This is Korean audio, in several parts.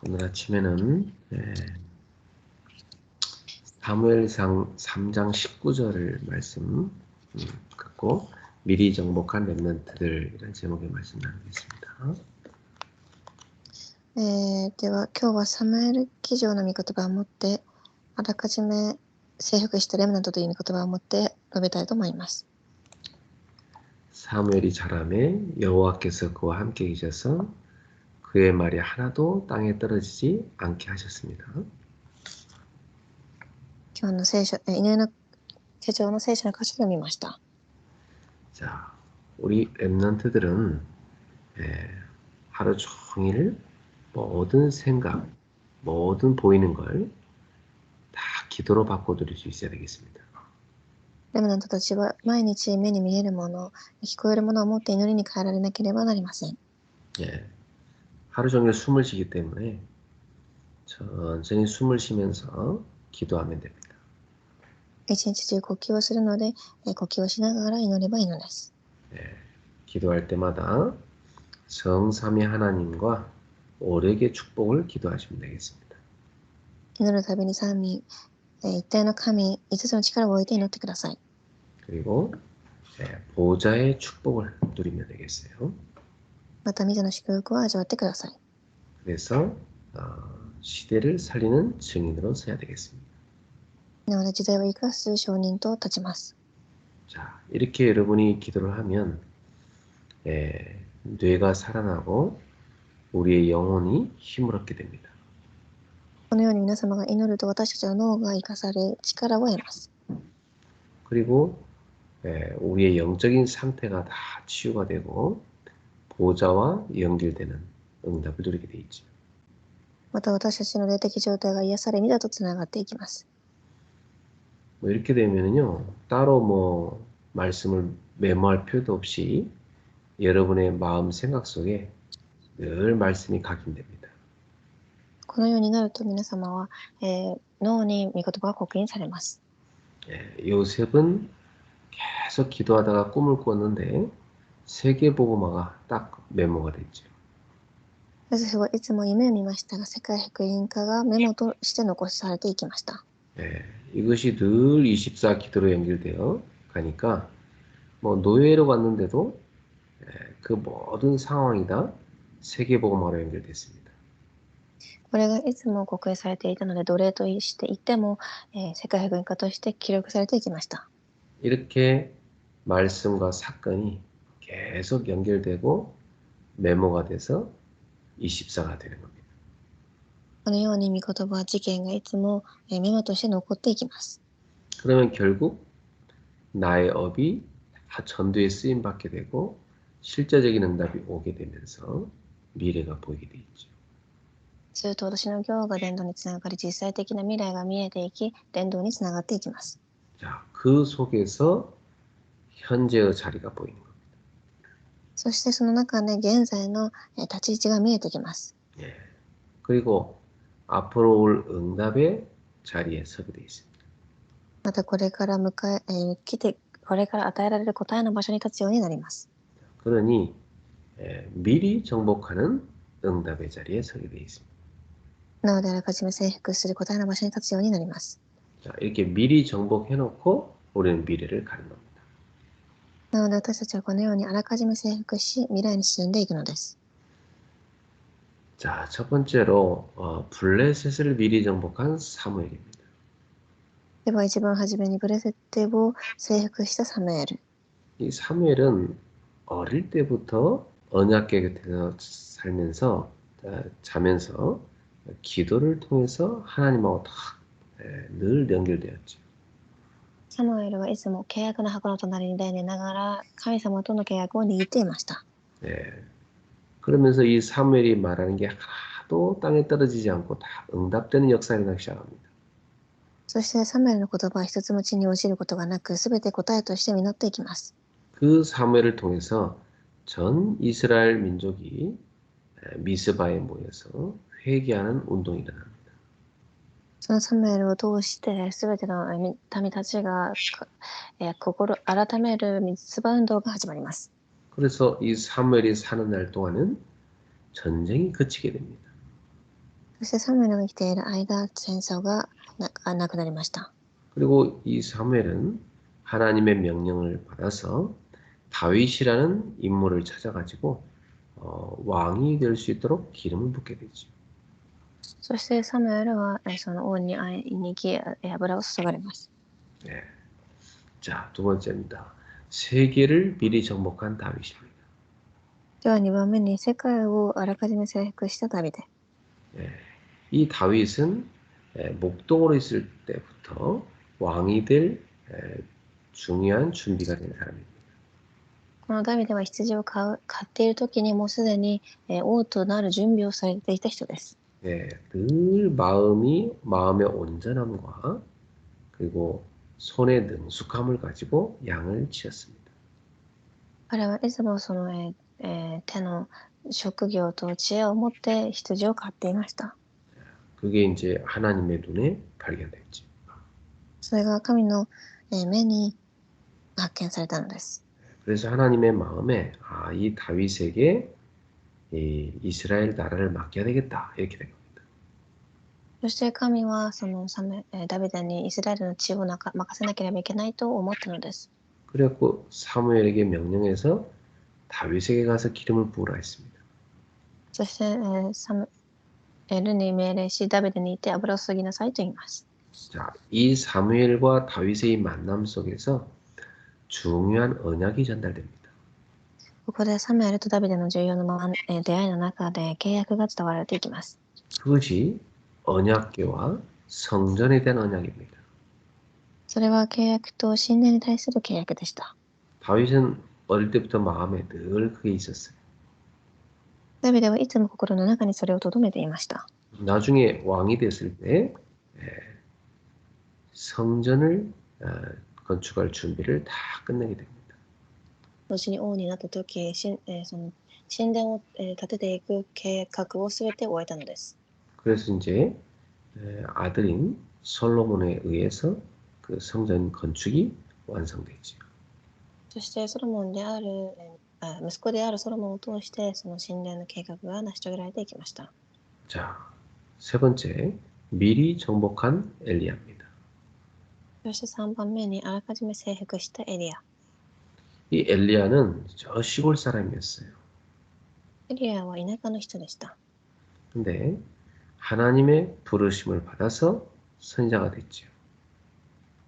오늘 아침에는 사무엘상 3장 19절을 말씀 듣고 미리 정복한 렘넌트들이라는 제목의 말씀 나누겠습니다. では今日はサムエル記上の御言葉を持ってあらかじめ征服したレムナントという御言葉を持って述べたいと思います。 사무엘이 자라매 여호와께서 그와 함께 계셔서 그의 말이 하나도 땅에 떨어지지 않게 하셨습니다. 今日の聖書、犬の手帳の聖書の箇所を読みました。 자, 우리 렘넌트들은 하루 종일 모든 생각, 모든 보이는 걸 다 기도로 바꿔드릴 수 있어야 되겠습니다. レムナントたちは毎日目に見えるもの、聞こえるものを持って祈りに変えられなければなりません。 하루 종일 숨을 쉬기 때문에 천천히 숨을 쉬면서 기도하면 됩니다. 一日中呼吸をするので、呼吸をしながら祈ればいいのです。 기도할 때마다 성삼위 하나님과 오력의 축복을 기도하시면 되겠습니다. 祈るたびに三位、一体の神、五つの力を置いて祈ってください。 그리고 보좌의 축복을 누리면 되겠어요. また、御座の祝福を味わってください。 그래서 시대를 살리는 증인으로 서야 되겠습니다. なので時代を生かす証人と立ちます。 자, 이렇게 여러분이 기도를 하면 뇌가 살아나고 우리의 영혼이 힘을 얻게 됩니다. このように皆様が祈ると私たちの脳が生かされ力を得ます。 그리고 우리의 영적인 상태가 다 치유가 되고 보좌와 연결되는 응답을 누리게 돼 있죠. また私たちの霊的状態が癒され、御座とつながっていきます。 뭐 이렇게 되면은요, 따로 말씀을 메모할 필요도 없이 여러분의 마음 생각 속에 늘 말씀이 각인됩니다. このようになると皆様は、脳に御言葉が刻印されます。 요셉은 계속 기도하다가 꿈을 꿨는데 세계복음화가 딱 메모가 됐죠. ヨセフはいつも夢を見ましたが、世界福音化がメモとして残されていきました。 이것이 늘 24 기도로 연결되어 가니까 노예로 갔는데도 그 모든 상황이 다 세계복음화로 연결됐습니다. これがいつも刻印されていたので、奴隷としていても、世界福音化として記録されていきました。 이렇게 말씀과 사건이 계속 연결되고 메모가 돼서 24가 되는 겁니다. このように御言葉、事件がいつもメモとして残っていきます。 그러면 결국 나의 업이 다 전도에 쓰임 받게 되고 실제적인 응답이 오게 되면서 미래가 보이게 돼 있죠. すると私の業が伝道につながり、実際的な未来が見えていき、伝道につながっていきます。 자, 그 속에서 현재의 자리가 보이는 겁니다. そしてその中で現在の立ち位置が見えてきます。 그리고 앞으로 올 응답의 자리에 서게 돼 있습니다. またこれからこれから与えられる答えの場所に立つようになります。 그러니 미리 정복하는 응답의 자리에 서게 돼 있습니다. なのであらかじめ征服する答えの場所に立つようになります。 자, 이렇게 미리 정복해놓고 우리는 미래를 가는 겁니다. なので私たちはこのようにあらかじめ征服し、未来に進んでいくのです。 자, 첫 번째로 블레셋을 미리 정복한 사무엘입니다. では一番初めにブレセッテを征服したサムエル。 이 사무엘은 어릴 때부터 언약궤 곁에서 살면서 자면서 기도를 통해서 하나님하고 늘 연결되었죠. サムエルはいつも契約の箱の隣に寝ながら神様との契約を握っていました。 그러면서 이 사무엘이 말하는 게 하나도 땅에 떨어지지 않고 다 응답되는 역사가 일어나기 시작합니다. そしてサムエルの言葉は一つも地に落ちることがなく、すべて答えとして実っていきます。 그 사무엘을 통해서 전 이스라엘 민족이 미스바에 모여서 회개하는 운동이 일어납니다. そのサムエルを通してすべての民たちが心改めるミツバ運動が始まります。 그래서 이 사무엘이 사는 날 동안은 전쟁이 그치게 됩니다. そしてサムエルが生きている間、戦争がなくなりました。 그리고 이 사무엘은 하나님의 명령을 받아서 다윗이라는 인물을 찾아가지고 왕이 될 수 있도록 기름을 붓게 되죠. そしてサムエルはその王に会いに行き油を注がれます。 네. 자, 두 번째입니다. 세계를 미리 정복한 다윗입니다. では2番目に世界をあらかじめ征服したダビデ。 네. 이 다윗은 목동으로 있을 때부터 왕이 될 중요한 준비가 된 사람입니다. このダビデは羊を飼っている時にもうすでに王となる準備をされていた人です。 네, 늘 마음의 온전함과 그리고 손의 능숙함을 가지고 양을 치었습니다. 彼はいつもその手の職業と知恵を持って羊を飼っていました。 그게 이제 하나님의 눈에 발견됐죠. それが神の目に発見されたのです。 그래서 하나님의 마음에 이 다윗에게 이 이스라엘 나라를 맡겨야 되겠다 이렇게 된 겁니다. そして神はそのダビデにイスラエルの地を任せなければいけないと思ったのです。 그래갖고 사무엘에게 명령해서 다윗에게 가서 기름을 부으라 했습니다. そしてサムエルに命令しダビデに行って油を注ぎなさいと言います。 자, 이 사무엘과 다윗의 이 만남 속에서 중요한 언약이 전달됩니다. ここでサムエルとダビデの重要な出会いの中で契約が伝わられていきます。 그것이 언약궤와 성전에 대한 언약입니다. それは契約と神殿に対する契約でした。 다윗은 어릴 때부터 마음에 늘 그게 있었어요. ダビデはいつも心の中にそれを留めていました。 나중에 왕이 됐을 때 성전을 건축할 준비를 다 끝내게 됩니다. 後に王になった時、その神殿を建てていく計画をすべて終えたのです。 그래서 이제 아들인 솔로몬에 의해서 그 성전 건축이 완성되죠. そしてソロモンである息子であるソロモンを通してその神殿の計画が成し遂げられていきました。 자, 세 번째, 미리 정복한 엘리야입니다. そして3番目にあらかじめ征服したエリア。 이 엘리야는 저 시골 사람이었어요. エリアは田舎の人でした。 근데 하나님의 부르심을 받아서 선지자가 됐죠.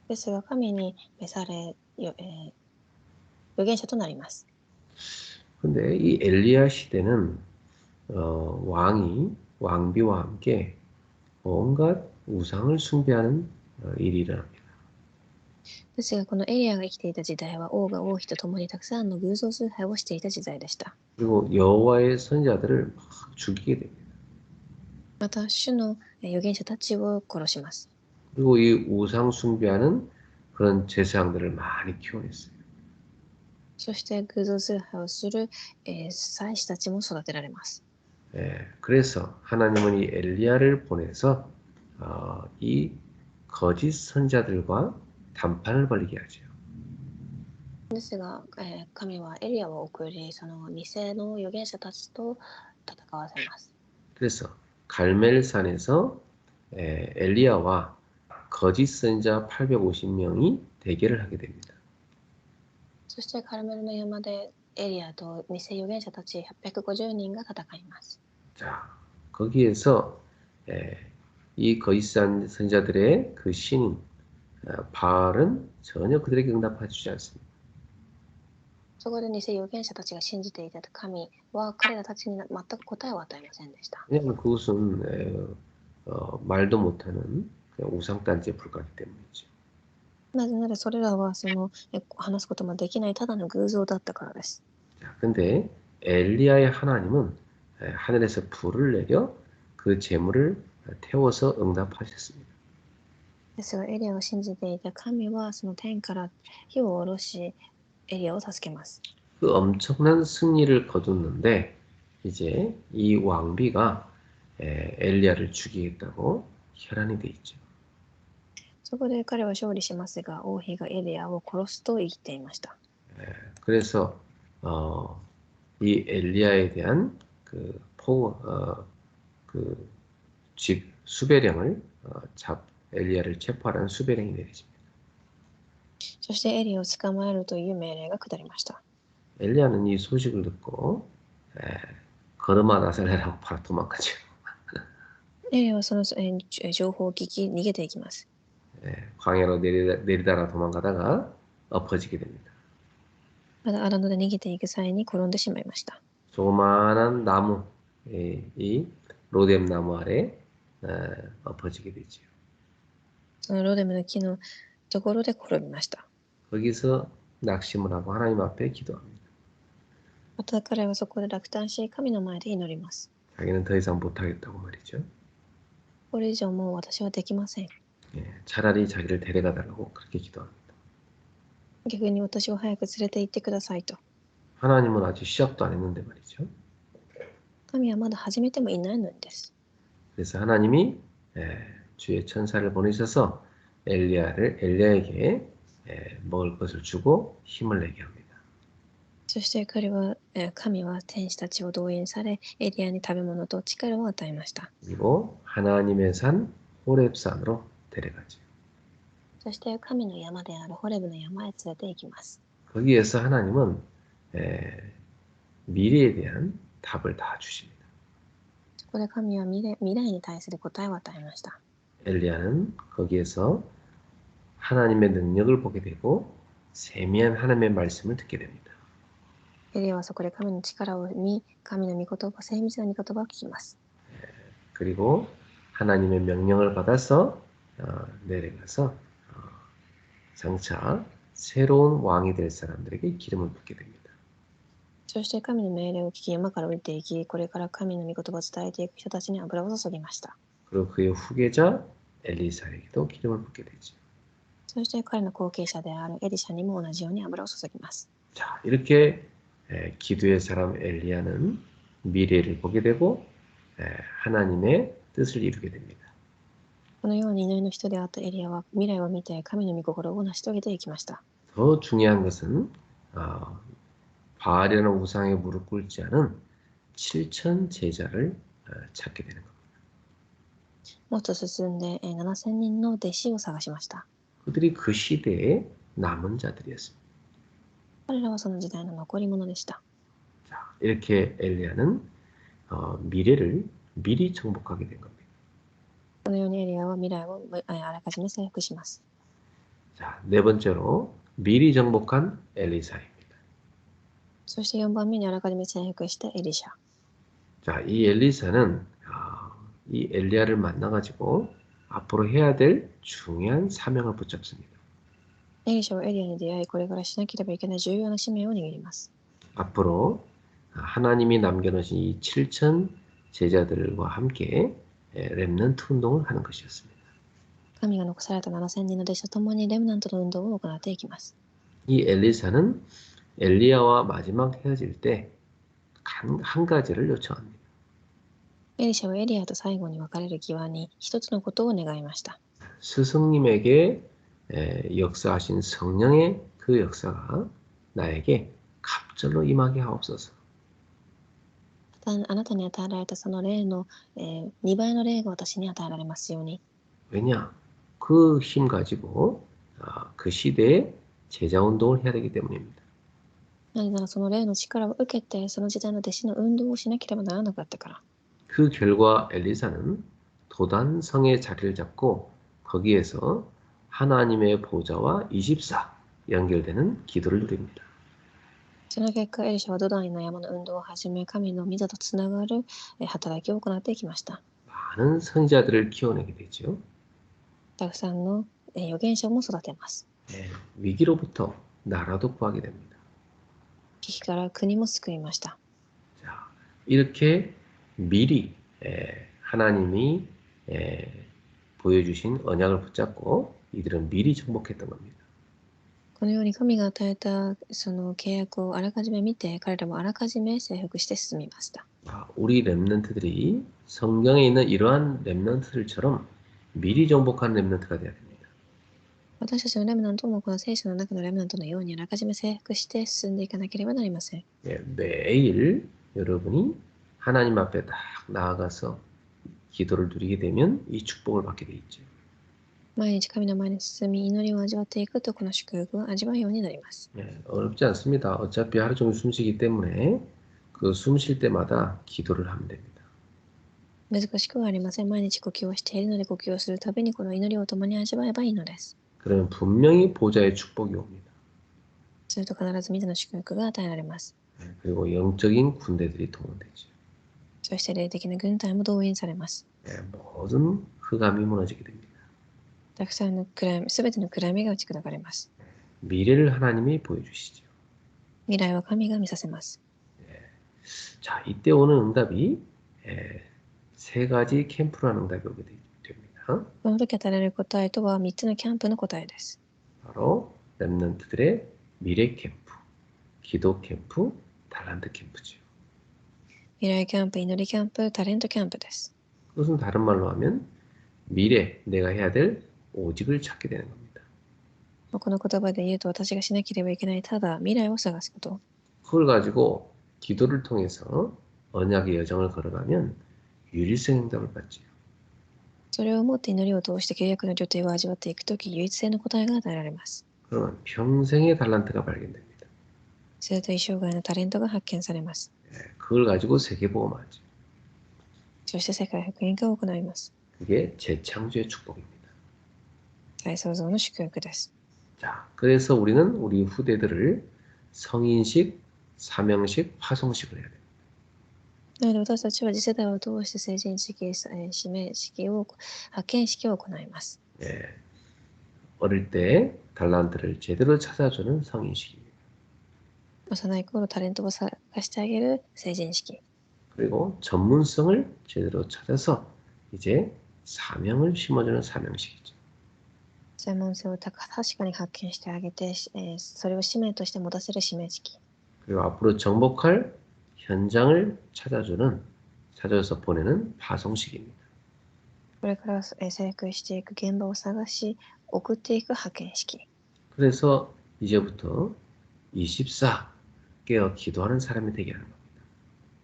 ですが神に召され預言者となります。 근데 이 엘리야 시대는 왕비와 함께 온갖 우상을 숭배하는 일이 일어납니다. ですがこのエリアが生きていた時代は王が王妃と共にたくさんの偶像崇拝をしていた時代でした。 그리고 여호와의 선지자들을 막 죽이게 됩니다. また主の預言者たちを殺します。 그리고 이 우상 숭배하는 그런 제사장들을 많이 키워냈어요. そして偶像崇拝をする祭司たちも育てられます。 그래서 하나님은 이 엘리야를 보내서 이 거짓 선지자들과 단판을 벌이게 하죠. ですが、神はエリアを送り、その偽の預言者たちと戦わせます。 그래서 갈멜산에서 엘리야와 거짓 선지자 850명이 대결을 하게 됩니다. そしてカルメルの山でエリアと偽預言者たち850人が戦います。 자, 거기에서 이 거짓 선지자들의 그 신인 바알은 전혀 그들에게 응답해 주지 않습니다. そこで偽預言者たちが信じていた神は彼らたちに全く答えを与えませんでした。 왜냐하면 그것은 말도 못하는 우상단지에 불과하기 때문이죠. なぜならそれらはその話すこともできないただの偶像だったからです。 자, 근데 엘리야의 하나님은 하늘에서 불을 내려 그 재물을 태워서 응답하셨습니다. ですがエリアを信じていた神はその天から火を下ろしエリアを助けます。 그 엄청난 승리를 거뒀는데 이제 이 왕비가 엘리야를 죽이겠다고 혈안이 돼 있죠. そこで彼は勝利しますが王妃がエリアを殺すと言っていました。 그래서 이 엘리야에 대한 그 즉 수배령을 엘리야를 체포하라는 수배령이 내려집니다. そしてエリアを捕まえるという命令が下りました。 엘리야는 이 소식을 듣고 걸음아 나살레라고 바로 도망가죠. エリアはその情報を聞き逃げていきます。 광야로 내리다가 도망가다가 엎어지게 됩니다. まだ荒野で逃げていく際に転んでしまいました。 조그마한 나무, 이 로뎀 나무 아래 엎어지게 되죠. そのロデムの木のところで転びました。 거기서 낙심을 하고 하나님 앞에 기도합니다. また彼はそこで落胆し、神の前で祈ります。 자기는 더 이상 못하겠다고 말이죠. これ以上もう私はできません。 차라리 자기를 데려가 달라고 그렇게 기도합니다. 逆に私を早く連れて行ってくださいと。 하나님은 아직 시작도 안 했는데 말이죠. 神はまだ始めてもいないのです。 그래서 하나님이 주의 천사를 보내셔서 엘리야에게 먹을 것을 주고 힘을 내게 합니다. そして神は天使たちを動員され、エリアに食べ物と力を与えました。 그리고 하나님의 산 호렙산으로 데려가죠. そして神の山であるホレブの山へ連れて行きます。 거기에서 하나님은 미래에 대한 답을 다 주십니다. そこで神は未来に対する答えを与えました。 엘리야는 거기에서 하나님의 능력을 보게 되고 세미한 하나님의 말씀을 듣게 됩니다. エリアはそこで神の力を見、神の御言葉、精密な御言葉を聞きます。 그리고 하나님의 명령을 받아서 내려가서 장차 새로운 왕이 될 사람들에게 기름을 붓게 됩니다. そして神の命令を聞き、山から降りていき、これから神の御言葉を伝えていく人たちに油を注ぎました。 그리고 그의 후계자 엘리사에게도 기름을 붓게 되죠. そして彼の後継者であるエリシャにも同じように油を注ぎます。 자, 이렇게 기도의 사람 엘리야는 미래를 보게 되고 하나님의 뜻을 이루게 됩니다. このように祈りの人であったエリアは未来を見て神の御心を成し遂げていきました。 더 중요한 것은 바알이라는 우상에 무릎 꿇지 않은 7천 제자를 찾게 되는 겁니다. もっと進んで7000人の弟子を探しました。 그들이 그 시대의 남은 자들이었습니다. 彼らはその時代の残り物でした。 자, 이렇게 엘리야는 미래를 미리 정복하게 된 겁니다. このようにエリアは未来をあらかじめ征服します。 자, 네 번째로 미리 정복한 엘리사입니다. そして4番目にあらかじめ征服したエリシャ。 자, 이 엘리사는 이 엘리야를 만나가지고 앞으로 해야 될 중요한 사명을 붙잡습니다. エリシャはエリアに出会い、これからしなければいけない重要な使命を握ります。 앞으로 하나님이 남겨놓으신 이 7천 제자들과 함께 렘넌트 운동을 하는 것이었습니다. 神が残された7000人の弟子と共にレムナントの運動を行っていきます。 이 엘리사는 엘리야와 마지막 헤어질 때 한 가지를 요청합니다. エリシャはエリアと最後に別れる際に一つのことを願いました。 스승님에게 역사하신 성령의 그 역사가 나에게 갑절로 임하게 하옵소서. あなたに与えられたその霊の、2倍の霊が私に与えられますように。 왜냐? 그 힘 가지고 그 시대에 제자 운동을 해야 되기 때문입니다. なぜならその霊の力を受けてその時代の弟子の運動をしなければならなかったから。 그 결과 엘리사는 도단성의 자리를 잡고 거기에서 하나님의 보좌와 24 연결되는 기도를 누립니다. その結果、エリシャはドダンの山の運動を始め、神の御座とつながる働きを行っていきました。 많은 선지자들을 키워내게 되죠. たくさんの預言者も育てます。 위기로부터 나라도 구하게 됩니다. 危機から国も救いました。 자, 이렇게 미리 하나님이 보여주신 언약을 붙잡고 이들은 미리 정복했던 겁니다. このように神が与えたその契約をあらかじめ見て、彼らもあらかじめ征服して進みました。 우리 렘넌트들이 성경에 있는 이러한 렘넌트들처럼 미리 정복한 렘넌트가 되어야 됩니다. 私たちのレムナントもこの聖書の中のレムナントのようにあらかじめ征服して進んでいかなければなりません。 매일 여러분이 하나님 앞에 딱 나아가서 기도를 누리게 되면 이 축복을 받게 돼 있죠. 毎日神の前に進み、祈りを味わっていくと、この祝福を味わうようになります。 예, 어렵지 않습니다. 어차피 하루 종일 숨쉬기 때문에 그 숨 쉴 때마다 기도를 하면 됩니다. 難しくはありません。毎日呼吸をしているので、呼吸をするたびにこの祈りを共に味わえばいいのです。 그러면 분명히 보좌의 축복이 옵니다. すると必ず御座の祝福が与えられます。 예, 그리고 영적인 군대들이 동원되죠. そして霊的な軍隊も動員されます。 예, 모든 흑암이 무너지게 됩니다. たくさんの暗闇、すべての暗闇が打ち砕かれます。 미래를 하나님이 보여주시죠. 未来は神が見させます。 자, 이때 오는 응답이 세 가지 캠프라는 응답이 오게 됩니다. この時与えられる答えとは3つのキャンプの答えです。 바로 렘넌트들의 미래 캠프, 기도 캠프, 달란트 캠프죠. 未来キャンプ、祈りキャンプ、タレントキャンプです。 그것은 다른 말로 하면 미래 내가 해야 될 오직을 찾게 되는 겁니다. この言葉で言うと、私がしなければいけないただ未来を探すこと。 그걸 가지고 기도를 통해서 언약의 여정을 걸어가면 유일성 응답을 받지요. それをもって祈りを通して契約の旅程を味わっていくとき、唯一性の答えが与えられます。 그러면 평생의 달란트가 발견됩니다. すると一生涯のタレントが発見されます。 그걸 가지고 세계보험하죠. そして世界福音化を行います。 그게 재창조의 축복입니다. 再創造の祝福です。 자, 그래서 우리는 우리 후대들을 성인식, 사명식, 화성식을 해야 돼요. なので私たちは次世代を通して成人式、指名式を、派遣式を行います。 예, 어릴 때 달란트를 제대로 찾아주는 성인식입니다. 幼い頃タレントを探してあげる成人式。 그리고 전문성을 제대로 찾아서 이제 사명을 심어주는 사명식이죠. 専門性を確かに発見してあげて、それを使命として持たせる使命式。 그리고 앞으로 정복할 현장을 찾아서 보내는 파송식입니다. これから征服していく現場を探し、送っていく派遣式。 그래서 이제부터 24 깨어 기도하는 사람이 되게 하는 겁니다.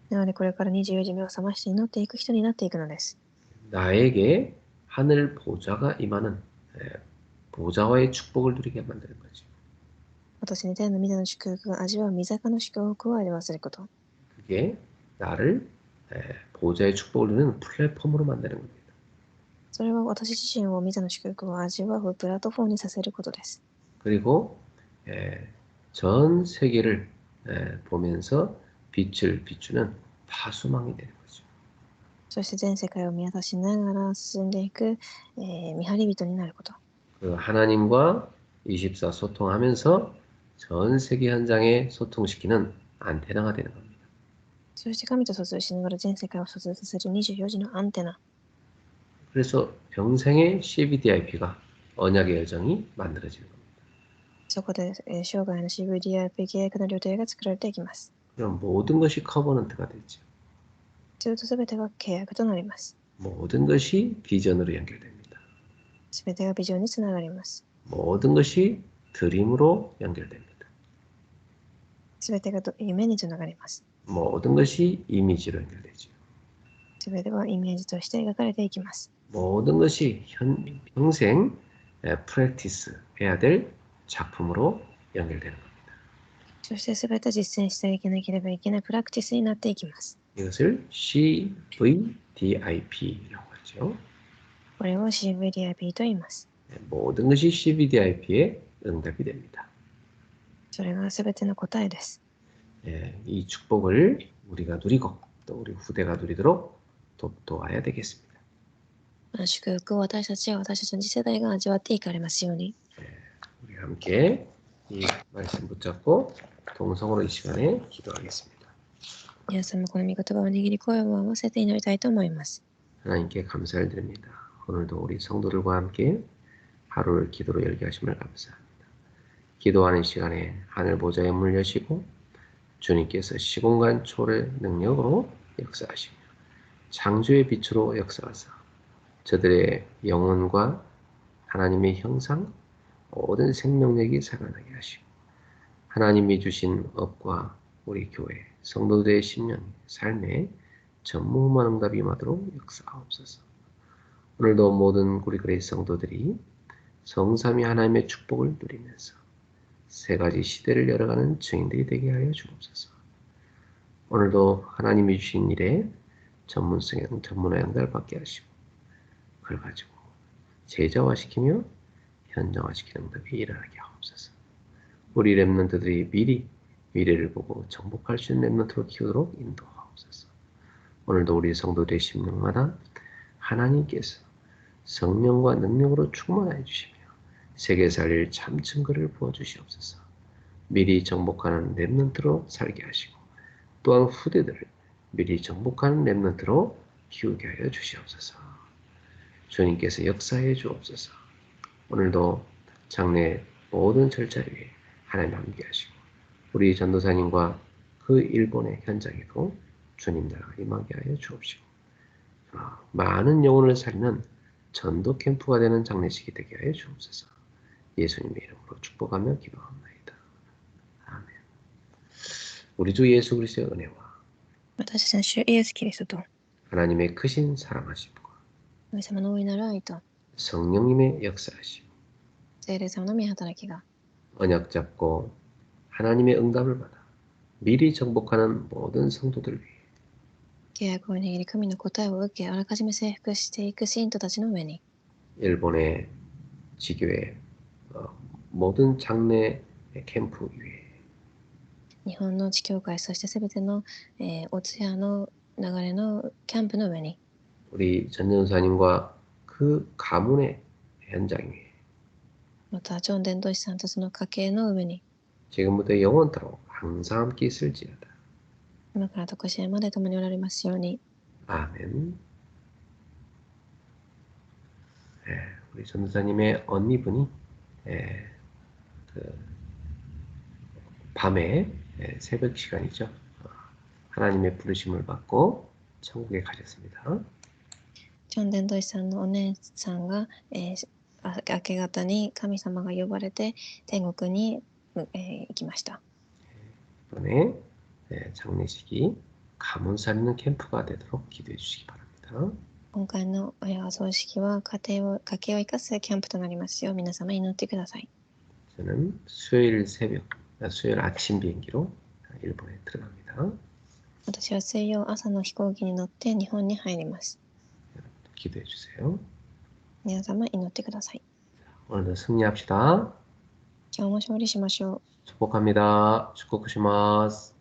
なのでこれから24時目を覚まして祈っていく人になっていくのです。 나에게 하늘 보좌가 임하는 보좌와의 축복을 누리게 만드는 거죠. 私に天の御座の祝福が味わう御座の祝福を味わわせること。 그게 나를 보좌의 축복을 누리는 플랫폼으로 만드는 겁니다. それは私自身を御座の祝福を味わうプラットフォームにさせることです。 그리고 전 세계를 보면서 빛을 비추는 파수망이 되는 거죠. そして全世界を見渡しながら進んでいく、見張り人になること。 그 하나님과 24 소통하면서 전 세계 현장에 소통시키는 안테나가 되는 겁니다. そして神と疎通しながら全世界を疎通させる24時のアンテナ。 그래서 평생의 CBDIP가 언약의 여정이 만들어지는 겁니다. そこで、生涯の CVDIP 契約の旅程が作られていきます。 그럼 모든 것이 커버넌트가 되죠. すると全てが契約となります。 모든 것이 비전으로 연결됩니다. 全てがビジョンにつながります。 모든 것이 드림으로 연결됩니다. 全てが夢につながります。 모든 것이 이미지로 연결되죠. 全てはイメージとして描かれていきます。 모든 것이 평생 프랙티스 해야 될 작품으로 연결되는 겁니다. そして全て実践していかなければいけないプラクティスになっていきます。 이것을 CVDIP라고 하죠. これを CVDIP と言います。 모든 것이 CVDIP의 응답이 됩니다. それが全ての答えです。 이 축복을 우리가 누리고 또 우리 후대가 누리도록 돕도와야 되겠습니다. 祝福を私たちや私たちの次世代が味わっていかれますように。 우리 함께 이 말씀 붙잡고 동성으로 이 시간에 기도하겠습니다. 皆さんもこの御言葉を握り声を合わせて祈りたいと思います。 하나님께 감사를 드립니다. 오늘도 우리 성도들과 함께 하루를 기도로 열게 하심을 감사합니다. 기도하는 시간에 하늘 보좌의 문을 여시고 주님께서 시공간 초월의 능력으로 역사하시며 창조의 빛으로 역사하사 저들의 영혼과 하나님의 형상 모든 생명력이 살아나게 하시고 하나님이 주신 업과 우리 교회 성도들의 심령 삶에 전무후무한 응답이 임하도록 역사하옵소서. 오늘도 모든 우리 그레이스 성도들이 성삼위 하나님의 축복을 누리면서 세 가지 시대를 열어가는 증인들이 되게 하여 주옵소서. 오늘도 하나님이 주신 일에 전문화 양달을 받게 하시고 그걸 가지고 제자화시키며 현장화시키는 응답이 일어나게 하옵소서. 우리 렘넌트들이 미리 미래를 보고 정복할 수 있는 렘넌트로 키우도록 인도하옵소서. 오늘도 우리 성도들의 심령마다 하나님께서 성령과 능력으로 충만하여 주시며 세계 살릴 참 증거를 부어주시옵소서. 미리 정복하는 렘넌트로 살게 하시고 또한 후대들을 미리 정복하는 렘넌트로 키우게 하여 주시옵소서. 주님께서 역사해 주옵소서. 오늘도 장래 모든 절차 위에 하나님 함께 하시고 우리 전도사님과 그 일본의 현장에도 주님 나라가 임하게 하여 주옵시고 많은 영혼을 살리는 전도 캠프가 되는 장례식이 되게 하여 주옵소서. 예수님의 이름으로 축복하며 기도합니다. 아멘. 우리 주 예수 그리스도의 은혜와 私たちの主イエスキリストと 하나님의 크신 사랑하심과 神様の大いなる愛と 성령님의 역사하심 聖霊様の御働きが 언약 잡고 하나님의 응답을 받아 미리 정복하는 모든 성도들 위해 契約を握り神の答えを受けあらかじめ征服していく信徒たちの上に 일본의 지교회 모든 장례 캠프 위에 日本の地教会そしてすべての、お通夜の流れのキャンプの上に 우리 전전사님과 그 가문의 현장 위에 またジョン伝道師さんとその家系の上に 지금부터 영원토록 항상 함께 있을지어다. 今からとこしえまで共におられますように 아멘. 우리 전도사님의 언니분이 그 밤에 새벽 시간이죠. 하나님의 부르심을 받고 천국에 가셨습니다. ジョン伝道師さんのお姉さんが、明け方に神様が呼ばれて天国に、行きました。 이번에 장례식이 가문 살리는 캠프가 되도록 기도해 주시기 바랍니다. 今回のお葬式は家計を生かすキャンプとなりますよう皆様祈ってください。 저는 수요일 아침 비행기로 일본에 들어갑니다. 私は水曜朝の飛行機に乗って日本に入ります。 기도해 주세요. 皆様祈ってください。 오늘도 승리합시다. 今日も勝利しましょう。 축복합니다. 축복하시마스.